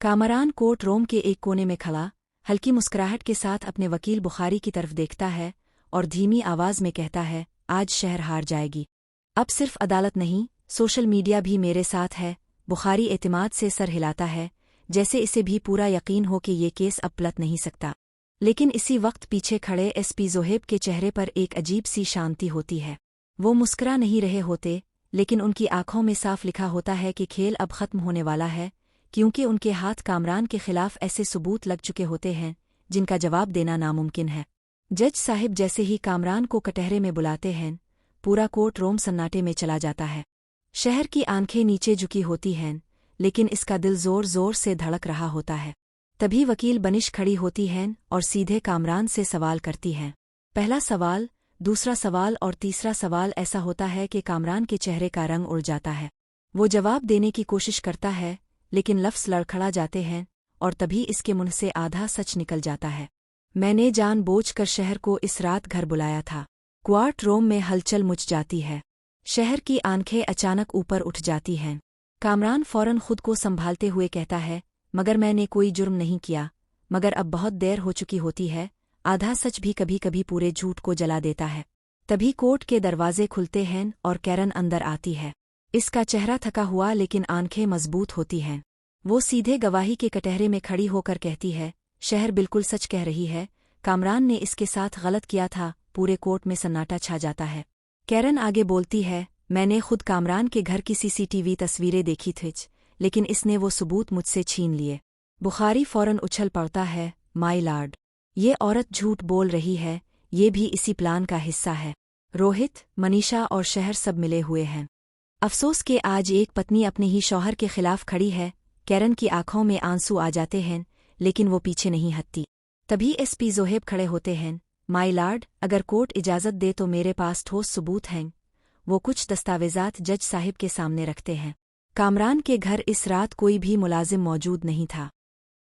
Kamran court room के एक कोने में खड़ा हल्की मुस्कुराहट के साथ अपने वकील बुखारी की तरफ देखता है और धीमी आवाज में कहता है, आज शहर हार जाएगी। अब सिर्फ अदालत नहीं, सोशल मीडिया भी मेरे साथ है। बुखारी एतमाद से सर हिलाता है, जैसे इसे भी पूरा यकीन हो कि ये केस अब पलट नहीं सकता। लेकिन इसी वक्त पीछे खड़े एसपी ज़ोहेब के चेहरे पर एक अजीब सी शांति होती है। वो मुस्कुरा नहीं रहे होते, लेकिन उनकी आंखों में साफ लिखा होता है कि खेल अब खत्म होने वाला है, क्योंकि उनके हाथ कामरान के खिलाफ ऐसे सबूत लग चुके होते हैं जिनका जवाब देना नामुमकिन है। जज साहिब जैसे ही कामरान को कटहरे में बुलाते हैं, पूरा कोर्ट रूम सन्नाटे में चला जाता है। शहर की आंखें नीचे झुकी होती हैं, लेकिन इसका दिल जोर जोर से धड़क रहा होता है। तभी वकील बनिश खड़ी होती हैं और सीधे कामरान से सवाल करती हैं। पहला सवाल, दूसरा सवाल और तीसरा सवाल ऐसा होता है कि कामरान के चेहरे का रंग उड़ जाता है। वो जवाब देने की कोशिश करता है, लेकिन लफ्ज़ लड़खड़ा जाते हैं और तभी इसके मुंह से आधा सच निकल जाता है। मैंने जानबूझकर शहर को इस रात घर बुलाया था। क्वार्ट रूम में हलचल मच जाती है। शहर की आंखें अचानक ऊपर उठ जाती हैं। कामरान फौरन खुद को संभालते हुए कहता है, मगर मैंने कोई जुर्म नहीं किया, मगर अब बहुत देर हो चुकी होती है। आधा सच भी कभी कभी पूरे झूठ को जला देता है। तभी कोर्ट के दरवाजे खुलते हैं और कैरन अंदर आती है। इसका चेहरा थका हुआ लेकिन आंखें मजबूत होती हैं। वो सीधे गवाही के कटहरे में खड़ी होकर कहती है, शहर बिल्कुल सच कह रही है, कामरान ने इसके साथ गलत किया था। पूरे कोर्ट में सन्नाटा छा जाता है। कैरन आगे बोलती है, मैंने खुद कामरान के घर की सीसीटीवी तस्वीरें देखी थीं, लेकिन इसने वो सबूत मुझसे छीन लिए। बुखारी फौरन उछल पड़ता है, माय लॉर्ड, ये औरत झूठ बोल रही है, ये भी इसी प्लान का हिस्सा है। रोहित, मनीषा और शहर सब मिले हुए हैं। अफसोस के आज एक पत्नी अपने ही शौहर के खिलाफ खड़ी है। कैरन की आंखों में आंसू आ जाते हैं, लेकिन वो पीछे नहीं हटती। तभी एसपी ज़ोहेब खड़े होते हैं। माय लॉर्ड, अगर कोर्ट इजाज़त दे तो मेरे पास ठोस सबूत हैं। वो कुछ दस्तावेज़ात जज साहिब के सामने रखते हैं। कामरान के घर इस रात कोई भी मुलाजिम मौजूद नहीं था।